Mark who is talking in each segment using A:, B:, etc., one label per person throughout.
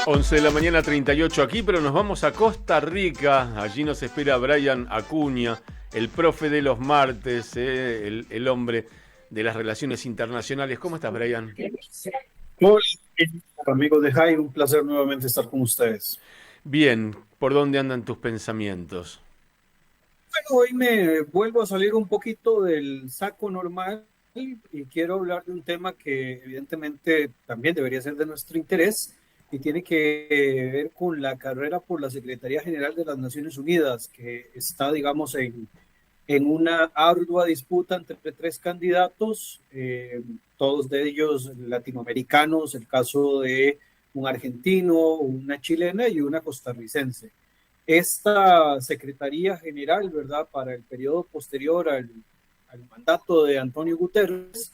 A: 11 de la mañana, 38 aquí, pero nos vamos a Costa Rica. Allí nos espera Brian Acuña, el profe de los martes, el hombre de las relaciones internacionales. ¿Cómo estás, Brian?
B: Hola, amigos de Jai, un placer nuevamente estar con ustedes.
A: Bien, ¿por dónde andan tus pensamientos?
B: Bueno, hoy me vuelvo a salir un poquito del saco normal y quiero hablar de un tema que evidentemente también debería ser de nuestro interés y tiene que ver con la carrera por la Secretaría General de las Naciones Unidas, que está, digamos, en una ardua disputa entre tres candidatos, todos de ellos latinoamericanos, el caso de un argentino, una chilena y una costarricense. Esta Secretaría General, ¿verdad?, para el periodo posterior al mandato de Antonio Guterres,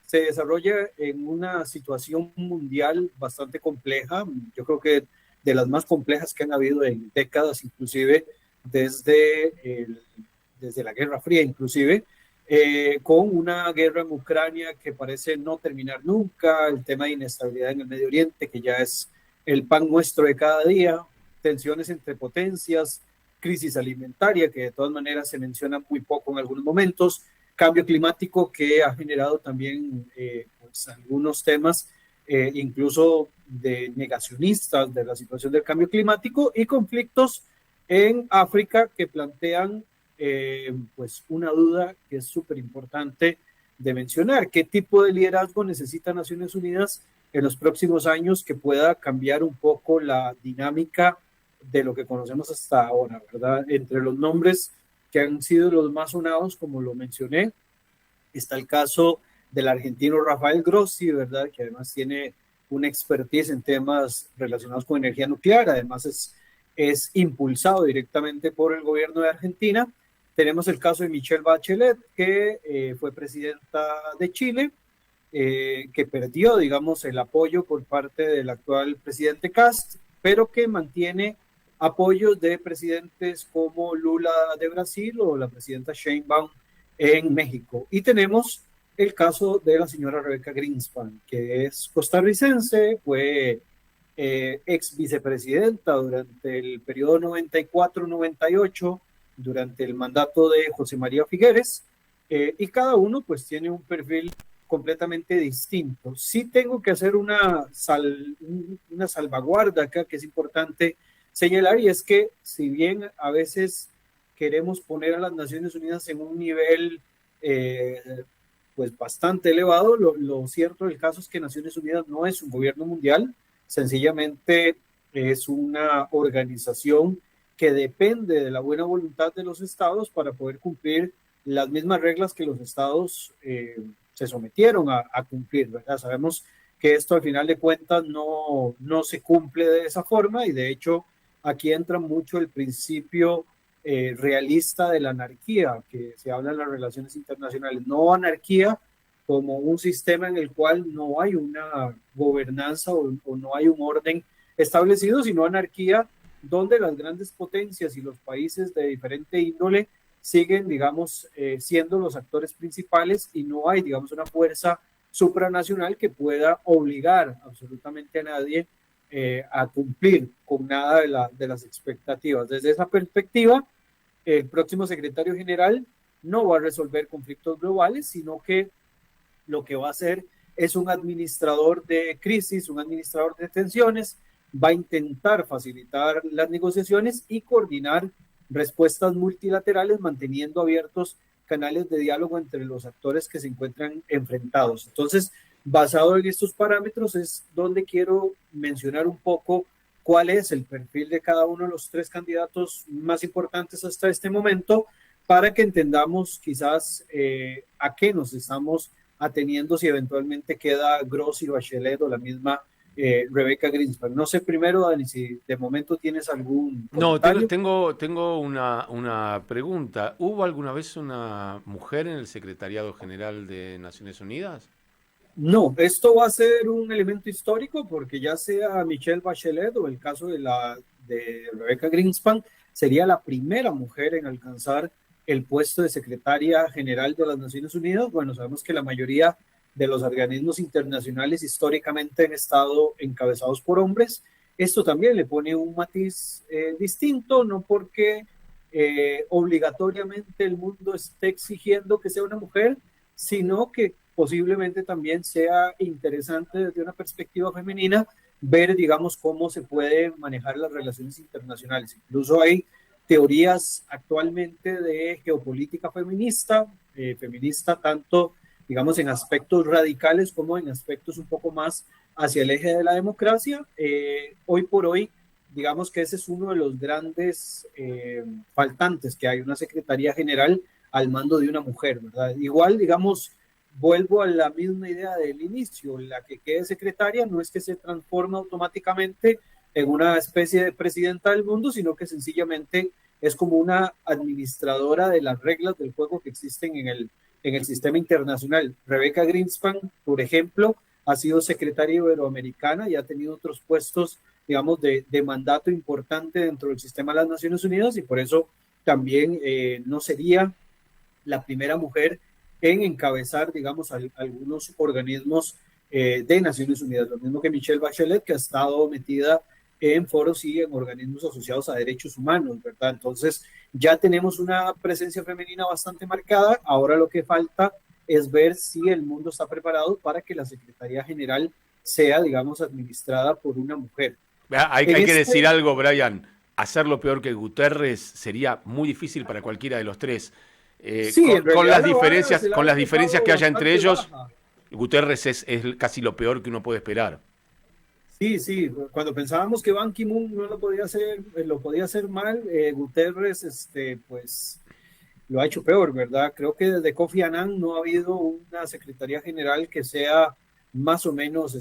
B: se desarrolla en una situación mundial bastante compleja, yo creo que de las más complejas que han habido en décadas, inclusive desde el desde la Guerra Fría inclusive, con una guerra en Ucrania que parece no terminar nunca, el tema de inestabilidad en el Medio Oriente, que ya es el pan nuestro de cada día, tensiones entre potencias, crisis alimentaria, que de todas maneras se menciona muy poco en algunos momentos, cambio climático que ha generado también pues, algunos temas, incluso de negacionistas de la situación del cambio climático y conflictos en África que plantean pues una duda que es súper importante de mencionar. ¿Qué tipo de liderazgo necesita Naciones Unidas en los próximos años que pueda cambiar un poco la dinámica de lo que conocemos hasta ahora, ¿verdad? Entre los nombres que han sido los más sonados, como lo mencioné, está el caso del argentino Rafael Grossi, ¿verdad? Que además tiene una expertise en temas relacionados con energía nuclear, además es impulsado directamente por el gobierno de Argentina. Tenemos el caso de Michelle Bachelet, que fue presidenta de Chile, que perdió, digamos, el apoyo por parte del actual presidente Cast, pero que mantiene apoyos de presidentes como Lula de Brasil o la presidenta Sheinbaum en México. Y tenemos el caso de la señora Rebeca Greenspan, que es costarricense, fue ex vicepresidenta durante el periodo 94-98, durante el mandato de José María Figueres, y cada uno pues tiene un perfil completamente distinto. Sí tengo que hacer una salvaguarda acá que es importante señalar, y es que si bien a veces queremos poner a las Naciones Unidas en un nivel pues bastante elevado, lo cierto del caso es que Naciones Unidas no es un gobierno mundial, sencillamente es una organización que depende de la buena voluntad de los estados para poder cumplir las mismas reglas que los estados se sometieron a cumplir, ¿verdad? Sabemos que esto al final de cuentas no se cumple de esa forma y de hecho aquí entra mucho el principio realista de la anarquía, que se habla en las relaciones internacionales, no anarquía como un sistema en el cual no hay una gobernanza o no hay un orden establecido, sino anarquía donde las grandes potencias y los países de diferente índole siguen, digamos, siendo los actores principales y no hay, digamos, una fuerza supranacional que pueda obligar absolutamente a nadie a cumplir con nada de las expectativas. Desde esa perspectiva, el próximo secretario general no va a resolver conflictos globales, sino que lo que va a hacer es un administrador de crisis, un administrador de tensiones, va a intentar facilitar las negociaciones y coordinar respuestas multilaterales, manteniendo abiertos canales de diálogo entre los actores que se encuentran enfrentados. Entonces, basado en estos parámetros es donde quiero mencionar un poco cuál es el perfil de cada uno de los tres candidatos más importantes hasta este momento para que entendamos quizás a qué nos estamos ateniendo si eventualmente queda Grossi, Bachelet o la misma Rebeca Greenspan. No sé primero, Dani, si de momento tienes algún
A: No, tengo,
B: comentario.
A: tengo, tengo una pregunta. ¿Hubo alguna vez una mujer en el Secretariado General de Naciones Unidas?
B: No, esto va a ser un elemento histórico porque ya sea Michelle Bachelet o el caso de Rebecca Greenspan, sería la primera mujer en alcanzar el puesto de secretaria general de las Naciones Unidas. Bueno, sabemos que la mayoría de los organismos internacionales históricamente han estado encabezados por hombres. Esto también le pone un matiz distinto, no porque obligatoriamente el mundo esté exigiendo que sea una mujer, sino que posiblemente también sea interesante desde una perspectiva femenina ver, digamos, cómo se puede manejar las relaciones internacionales. Incluso hay teorías actualmente de geopolítica feminista, feminista tanto, digamos, en aspectos radicales como en aspectos un poco más hacia el eje de la democracia. Hoy por hoy, digamos que ese es uno de los grandes faltantes que hay, una secretaría general al mando de una mujer, ¿verdad? Igual, digamos, vuelvo a la misma idea del inicio, la que quede secretaria no es que se transforma automáticamente en una especie de presidenta del mundo, sino que sencillamente es como una administradora de las reglas del juego que existen en el sistema internacional. Rebecca Greenspan, por ejemplo, ha sido secretaria iberoamericana y ha tenido otros puestos, digamos, de mandato importante dentro del sistema de las Naciones Unidas y por eso también no sería la primera mujer en encabezar, digamos, algunos organismos de Naciones Unidas. Lo mismo que Michelle Bachelet, que ha estado metida en foros y en organismos asociados a derechos humanos, ¿verdad? Entonces, ya tenemos una presencia femenina bastante marcada. Ahora lo que falta es ver si el mundo está preparado para que la Secretaría General sea, digamos, administrada por una mujer.
A: Hay que decir algo, Brian. Hacerlo peor que Guterres sería muy difícil para cualquiera de los tres.
B: Sí, en realidad
A: Con las diferencias que haya entre ellos,
B: baja.
A: Guterres es casi lo peor que uno puede esperar.
B: Sí, sí, cuando pensábamos que Ban Ki-moon no lo podía hacer mal, Guterres, pues lo ha hecho peor, ¿verdad? Creo que desde Kofi Annan no ha habido una secretaría general que sea más o menos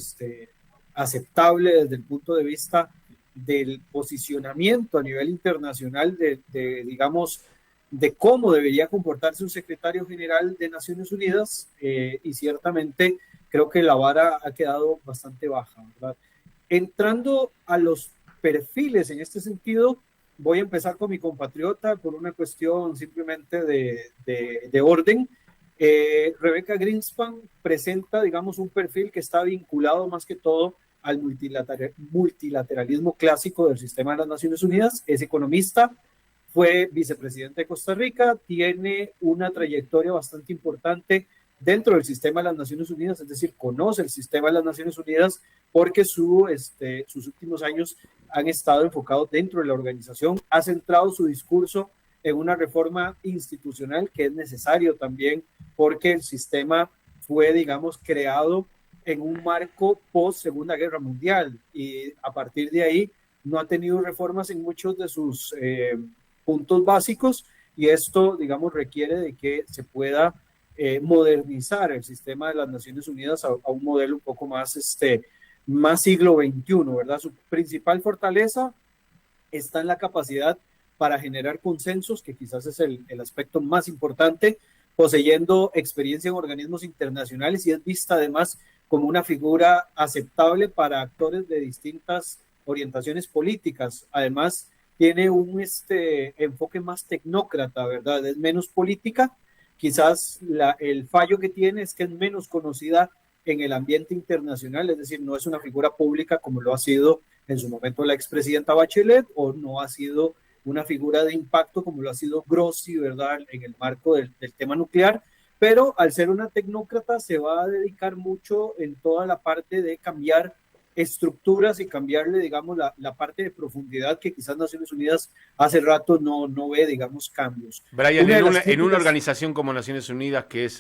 B: aceptable desde el punto de vista del posicionamiento a nivel internacional digamos, de cómo debería comportarse un secretario general de Naciones Unidas y ciertamente creo que la vara ha quedado bastante baja, ¿verdad? Entrando a los perfiles en este sentido, voy a empezar con mi compatriota por una cuestión simplemente de orden. Rebecca Greenspan presenta, digamos, un perfil que está vinculado más que todo al multilateralismo clásico del sistema de las Naciones Unidas. Es economista, fue vicepresidente de Costa Rica, tiene una trayectoria bastante importante dentro del sistema de las Naciones Unidas, es decir, conoce el sistema de las Naciones Unidas porque sus últimos años han estado enfocados dentro de la organización, ha centrado su discurso en una reforma institucional que es necesario también porque el sistema fue, digamos, creado en un marco post Segunda Guerra Mundial y a partir de ahí no ha tenido reformas en muchos de sus puntos básicos y esto, digamos, requiere de que se pueda modernizar el sistema de las Naciones Unidas a un modelo un poco más siglo XXI, ¿verdad? Su principal fortaleza está en la capacidad para generar consensos, que quizás es el aspecto más importante, poseyendo experiencia en organismos internacionales y es vista además como una figura aceptable para actores de distintas orientaciones políticas. Además, tiene un enfoque más tecnócrata, ¿verdad? Es menos política. Quizás el fallo que tiene es que es menos conocida en el ambiente internacional, es decir, no es una figura pública como lo ha sido en su momento la expresidenta Bachelet o no ha sido una figura de impacto como lo ha sido Grossi, ¿verdad? En el marco del tema nuclear, pero al ser una tecnócrata se va a dedicar mucho en toda la parte de cambiar estructuras y cambiarle, digamos, la parte de profundidad que quizás Naciones Unidas hace rato no ve, digamos, cambios.
A: Brian, en una organización como Naciones Unidas, que es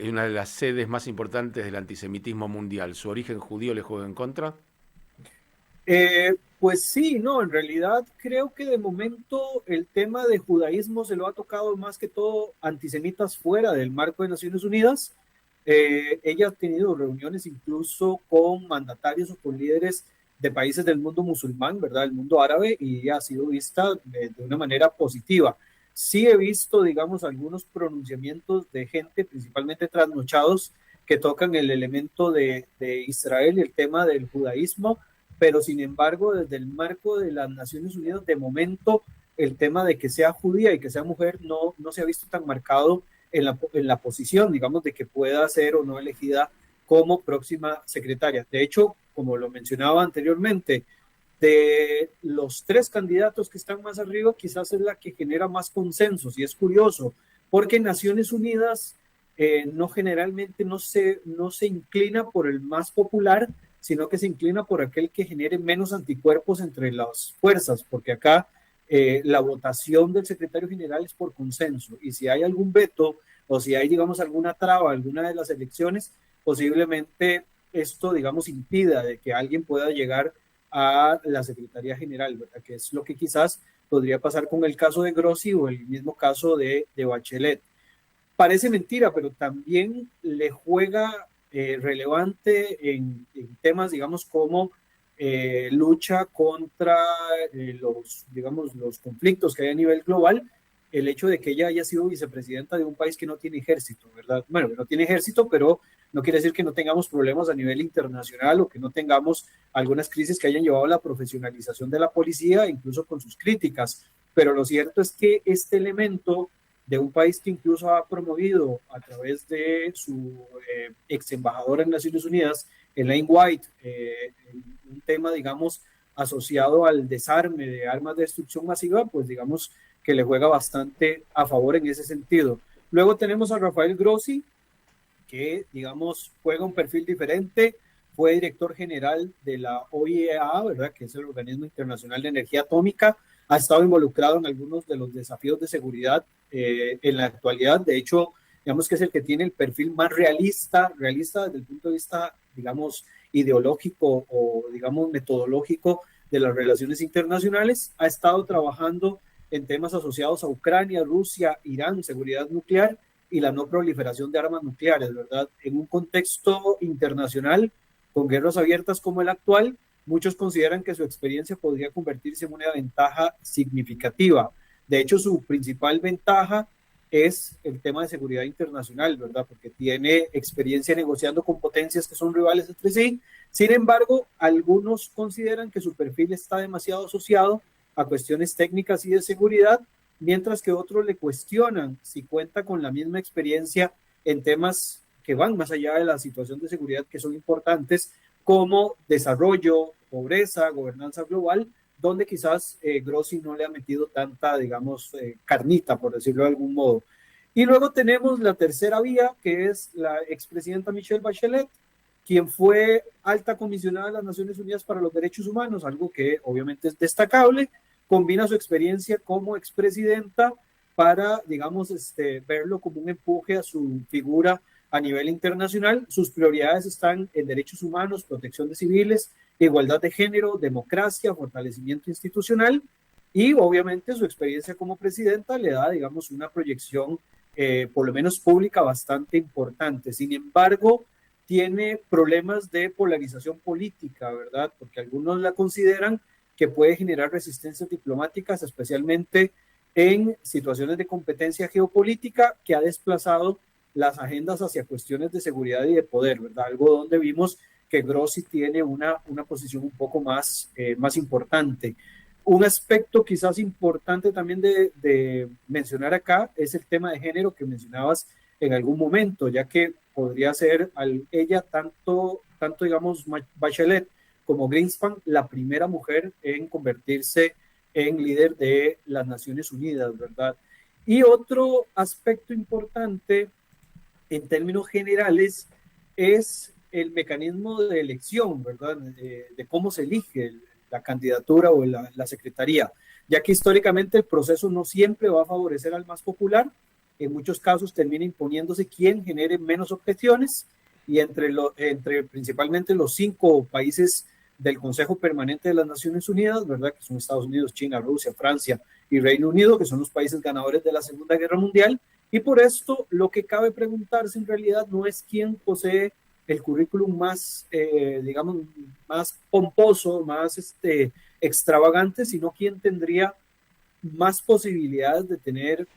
A: una de las sedes más importantes del antisemitismo mundial, ¿su origen judío le juega en contra?
B: Pues sí, no, en realidad creo que de momento el tema de judaísmo se lo ha tocado más que todo antisemitas fuera del marco de Naciones Unidas. Ella ha tenido reuniones incluso con mandatarios o con líderes de países del mundo musulmán, ¿verdad? El mundo árabe, y ha sido vista de una manera positiva. Sí he visto, digamos, algunos pronunciamientos de gente, principalmente trasnochados, que tocan el elemento de Israel y el tema del judaísmo, pero sin embargo, desde el marco de las Naciones Unidas, de momento, el tema de que sea judía y que sea mujer no se ha visto tan marcado en la posición, digamos, de que pueda ser o no elegida como próxima secretaria. De hecho, como lo mencionaba anteriormente, de los tres candidatos que están más arriba, quizás es la que genera más consensos. Y es curioso, porque Naciones Unidas no generalmente no se inclina por el más popular, sino que se inclina por aquel que genere menos anticuerpos entre las fuerzas, porque acá la votación del secretario general es por consenso, y si hay algún veto o si hay, digamos, alguna traba, alguna de las elecciones, posiblemente esto, digamos, impida de que alguien pueda llegar a la Secretaría General, ¿verdad? Que es lo que quizás podría pasar con el caso de Grossi o el mismo caso de Bachelet. Parece mentira, pero también le juega relevante en temas, digamos, como lucha contra digamos, los conflictos que hay a nivel global, el hecho de que ella haya sido vicepresidenta de un país que no tiene ejército, ¿verdad? Bueno, que no tiene ejército, pero no quiere decir que no tengamos problemas a nivel internacional o que no tengamos algunas crisis que hayan llevado a la profesionalización de la policía, incluso con sus críticas. Pero lo cierto es que este elemento de un país que incluso ha promovido a través de su ex embajadora en Naciones Unidas, Elaine White, un tema, digamos, asociado al desarme de armas de destrucción masiva, pues digamos que le juega bastante a favor en ese sentido. Luego tenemos a Rafael Grossi, que, digamos, juega un perfil diferente, fue director general de la OIEA, ¿verdad?, que es el Organismo Internacional de Energía Atómica, ha estado involucrado en algunos de los desafíos de seguridad en la actualidad. De hecho, digamos que es el que tiene el perfil más realista desde el punto de vista, digamos, ideológico o, digamos, metodológico de las relaciones internacionales. Ha estado trabajando en temas asociados a Ucrania, Rusia, Irán, seguridad nuclear y la no proliferación de armas nucleares, ¿verdad? En un contexto internacional con guerras abiertas como el actual, muchos consideran que su experiencia podría convertirse en una ventaja significativa. De hecho, su principal ventaja es el tema de seguridad internacional, ¿verdad? Porque tiene experiencia negociando con potencias que son rivales entre sí. Sin embargo, algunos consideran que su perfil está demasiado asociado a cuestiones técnicas y de seguridad, mientras que otros le cuestionan si cuenta con la misma experiencia en temas que van más allá de la situación de seguridad, que son importantes, como desarrollo, pobreza, gobernanza global, donde quizás Grossi no le ha metido tanta, digamos, carnita, por decirlo de algún modo. Y luego tenemos la tercera vía, que es la expresidenta Michelle Bachelet, quien fue alta comisionada de las Naciones Unidas para los Derechos Humanos, algo que obviamente es destacable. Combina su experiencia como expresidenta para, digamos, verlo como un empuje a su figura a nivel internacional. Sus prioridades están en derechos humanos, protección de civiles, igualdad de género, democracia, fortalecimiento institucional, y obviamente su experiencia como presidenta le da, digamos, una proyección, por lo menos pública, bastante importante. Sin embargo, tiene problemas de polarización política, ¿verdad? Porque algunos la consideran que puede generar resistencias diplomáticas, especialmente en situaciones de competencia geopolítica, que ha desplazado las agendas hacia cuestiones de seguridad y de poder, ¿verdad? Algo donde vimos que Grossi tiene una posición un poco más, más importante. Un aspecto quizás importante también de mencionar acá es el tema de género que mencionabas en algún momento, ya que podría ser ella tanto digamos, Bachelet como Greenspan la primera mujer en convertirse en líder de las Naciones Unidas, ¿verdad? Y otro aspecto importante en términos generales es el mecanismo de elección, ¿verdad? De cómo se elige la candidatura o la secretaría, ya que históricamente el proceso no siempre va a favorecer al más popular, en muchos casos termina imponiéndose quien genere menos objeciones, y entre principalmente los 5 países del Consejo Permanente de las Naciones Unidas, ¿verdad? Que son Estados Unidos, China, Rusia, Francia y Reino Unido, que son los países ganadores de la Segunda Guerra Mundial. Y por esto, lo que cabe preguntarse en realidad no es quién posee el currículum más, digamos, más pomposo, más extravagante, sino quién tendría más posibilidades de tener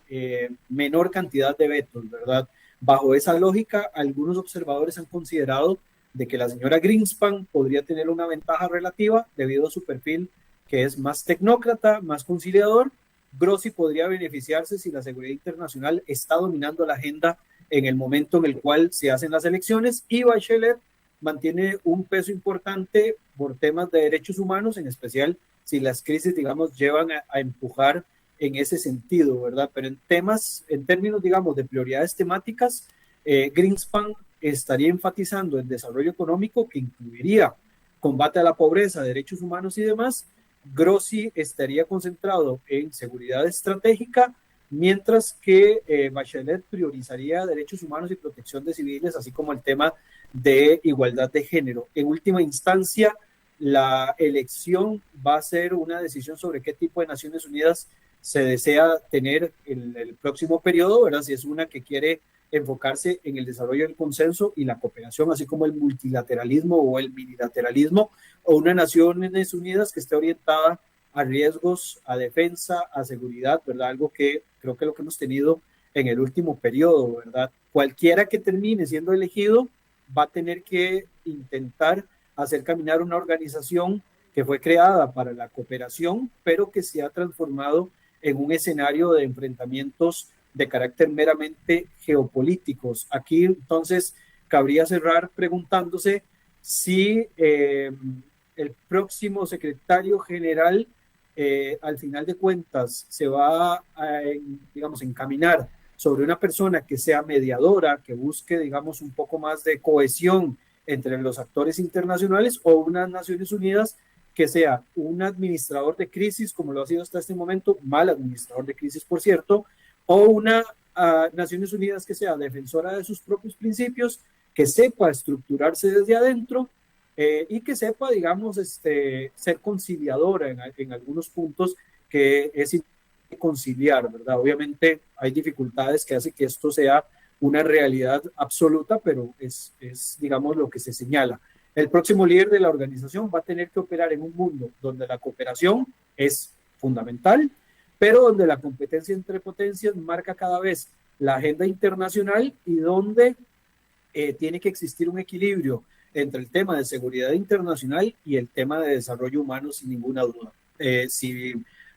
B: menor cantidad de vetos, ¿verdad? Bajo esa lógica, algunos observadores han considerado de que la señora Greenspan podría tener una ventaja relativa debido a su perfil, que es más tecnócrata, más conciliador. Grossi podría beneficiarse si la seguridad internacional está dominando la agenda en el momento en el cual se hacen las elecciones, y Bachelet mantiene un peso importante por temas de derechos humanos, en especial si las crisis, digamos, llevan a empujar en ese sentido, ¿verdad? Pero en temas, en términos, digamos, de prioridades temáticas, Greenspan estaría enfatizando el desarrollo económico que incluiría combate a la pobreza, derechos humanos y demás. Grossi estaría concentrado en seguridad estratégica, mientras que Bachelet priorizaría derechos humanos y protección de civiles, así como el tema de igualdad de género. En última instancia, la elección va a ser una decisión sobre qué tipo de Naciones Unidas se desea tener en el próximo periodo, ¿verdad? Si es una que quiere enfocarse en el desarrollo del consenso y la cooperación, así como el multilateralismo o el bilateralismo, o una Naciones Unidas que esté orientada a riesgos, a defensa, a seguridad, ¿verdad? Algo que creo que lo que hemos tenido en el último periodo, ¿verdad? Cualquiera que termine siendo elegido va a tener que intentar hacer caminar una organización que fue creada para la cooperación, pero que se ha transformado en un escenario de enfrentamientos de carácter meramente geopolíticos. Aquí entonces cabría cerrar preguntándose si el próximo secretario general al final de cuentas se va a, digamos, encaminar sobre una persona que sea mediadora, que busque, digamos, un poco más de cohesión entre los actores internacionales, o unas Naciones Unidas que sea un administrador de crisis, como lo ha sido hasta este momento, mal administrador de crisis, por cierto, o una Naciones Unidas que sea defensora de sus propios principios, que sepa estructurarse desde adentro y que sepa, digamos, ser conciliadora en algunos puntos que es conciliar, ¿verdad? Obviamente hay dificultades que hacen que esto sea una realidad absoluta, pero digamos, lo que se señala. El próximo líder de la organización va a tener que operar en un mundo donde la cooperación es fundamental, pero donde la competencia entre potencias marca cada vez la agenda internacional y donde tiene que existir un equilibrio entre el tema de seguridad internacional y el tema de desarrollo humano, sin ninguna duda. Si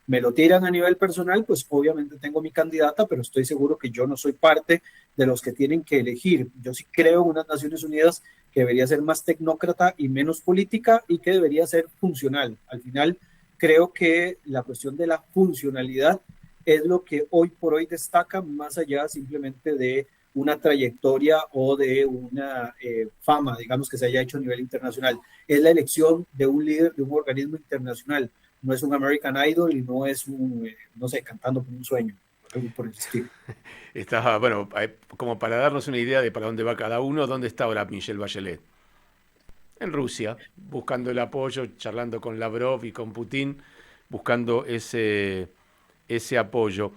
B: me lo tiran a nivel personal, pues obviamente tengo mi candidata, pero estoy seguro que yo no soy parte de los que tienen que elegir. Yo sí creo en unas Naciones Unidas que debería ser más tecnócrata y menos política y que debería ser funcional. Al final, creo que la cuestión de la funcionalidad es lo que hoy por hoy destaca más allá simplemente de una trayectoria o de una fama, digamos, que se haya hecho a nivel internacional. Es la elección de un líder de un organismo internacional. No es un American Idol y no es un, no sé, cantando por un sueño, algo por el estilo.
A: Está, bueno, como para darnos una idea de para dónde va cada uno, ¿dónde está ahora Michelle Bachelet? En Rusia, buscando el apoyo, charlando con Lavrov y con Putin, buscando ese apoyo.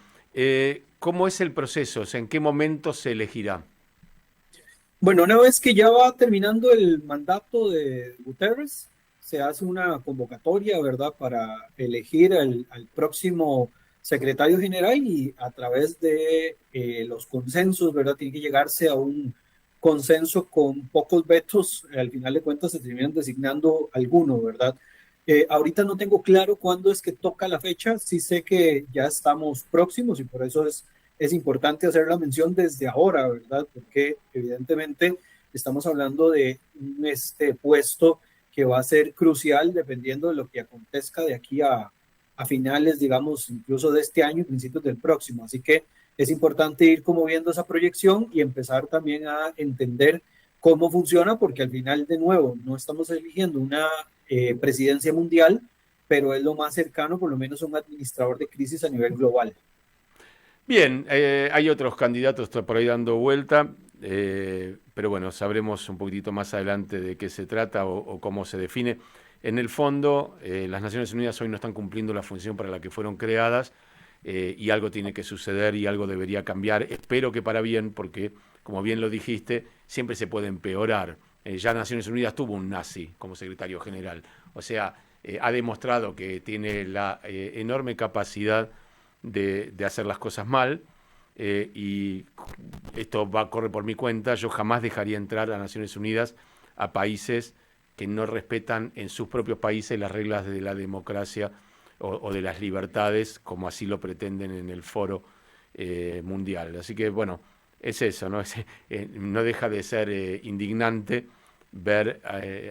A: ¿Cómo es el proceso? O sea, ¿en qué momento se elegirá?
B: Bueno, una vez que ya va terminando el mandato de Guterres, se hace una convocatoria, ¿verdad?, para elegir al próximo secretario general y a través de los consensos, ¿verdad?, tiene que llegarse a un consenso con pocos vetos. Al final de cuentas se terminan designando algunos, ¿verdad? Ahorita no tengo claro cuándo es que toca la fecha, sí sé que ya estamos próximos y por eso es importante hacer la mención desde ahora, ¿verdad? Porque evidentemente estamos hablando de este puesto que va a ser crucial dependiendo de lo que acontezca de aquí a finales, digamos, incluso de este año y principios del próximo. Así que es importante ir como viendo esa proyección y empezar también a entender cómo funciona, porque al final, de nuevo, no estamos eligiendo una presidencia mundial, pero es lo más cercano, por lo menos, a un administrador de crisis a nivel global.
A: Bien, hay otros candidatos por ahí dando vuelta, pero bueno, sabremos un poquitito más adelante de qué se trata o cómo se define. En el fondo, las Naciones Unidas hoy no están cumpliendo la función para la que fueron creadas y algo tiene que suceder y algo debería cambiar. Espero que para bien, porque como bien lo dijiste, siempre se puede empeorar. Ya Naciones Unidas tuvo un nazi como secretario general, o sea, ha demostrado que tiene la enorme capacidad de hacer las cosas mal y esto corre por mi cuenta. Yo jamás dejaría entrar a Naciones Unidas a países que no respetan en sus propios países las reglas de la democracia o de las libertades, como así lo pretenden en el foro mundial. Así que bueno, es eso, ¿no? No deja de ser indignante ver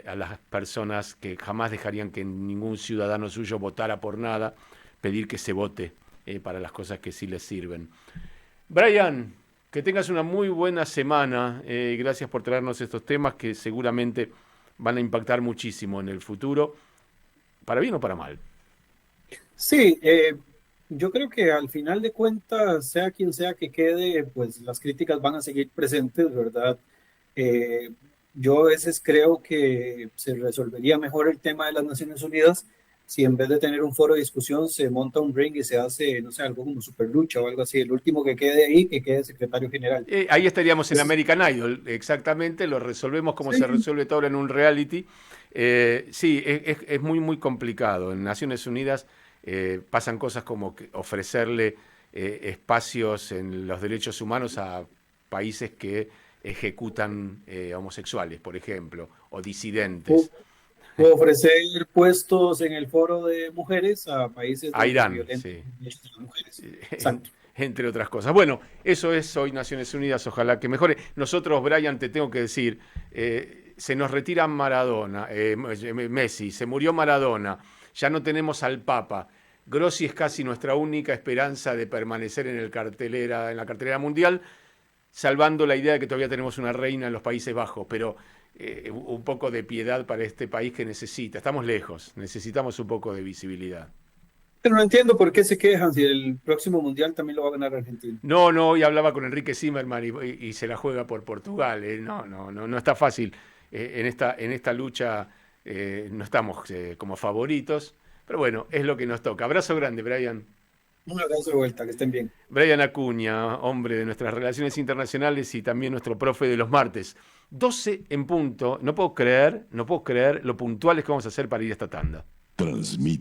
A: a las personas que jamás dejarían que ningún ciudadano suyo votara por nada, pedir que se vote para las cosas que sí les sirven. Brian, que tengas una muy buena semana y gracias por traernos estos temas que seguramente van a impactar muchísimo en el futuro, para bien o para mal.
B: Sí, yo creo que al final de cuentas, sea quien sea que quede, pues las críticas van a seguir presentes, ¿verdad? Eh, yo a veces creo que se resolvería mejor el tema de las Naciones Unidas si en vez de tener un foro de discusión se monta un ring y se hace, no sé, algo como super lucha o algo así. El último que quede ahí, que quede secretario general.
A: Ahí estaríamos en
B: Es-
A: American Idol, exactamente, lo resolvemos como se
B: sí,
A: resuelve todo en un reality. Sí, es muy, muy complicado. En Naciones Unidas pasan cosas como que ofrecerle espacios en los derechos humanos a países que ejecutan homosexuales, por ejemplo, o
B: o,
A: disidentes.
B: o ofrecer puestos en el foro de mujeres a países
A: A
B: donde
A: Irán,
B: violentan
A: sí.
B: los derechos de las mujeres.
A: En-
B: Exacto.
A: entre otras cosas. Bueno, eso es hoy Naciones Unidas, ojalá que mejore. Nosotros, Brian, te tengo que decir, se nos retira Maradona, Messi, se murió Maradona, ya no tenemos al Papa. Grossi es casi nuestra única esperanza de permanecer en en la cartelera mundial, salvando la idea de que todavía tenemos una reina en los Países Bajos, pero un poco de piedad para este país que necesita. Estamos lejos, necesitamos un poco de visibilidad.
B: Pero no entiendo por qué se quejan si el próximo mundial también lo va a ganar Argentina.
A: No, no, hoy hablaba con Enrique Zimmerman y se la juega por Portugal. No, no, no, no está fácil. En esta lucha no estamos como favoritos, pero bueno, es lo que nos toca. Abrazo grande, Brian.
B: Un abrazo de vuelta, que estén bien.
A: Brian Acuña, hombre de nuestras relaciones internacionales y también nuestro profe de los martes. 12 en punto. No puedo creer lo puntuales que vamos a hacer para ir a esta tanda.
C: Transmite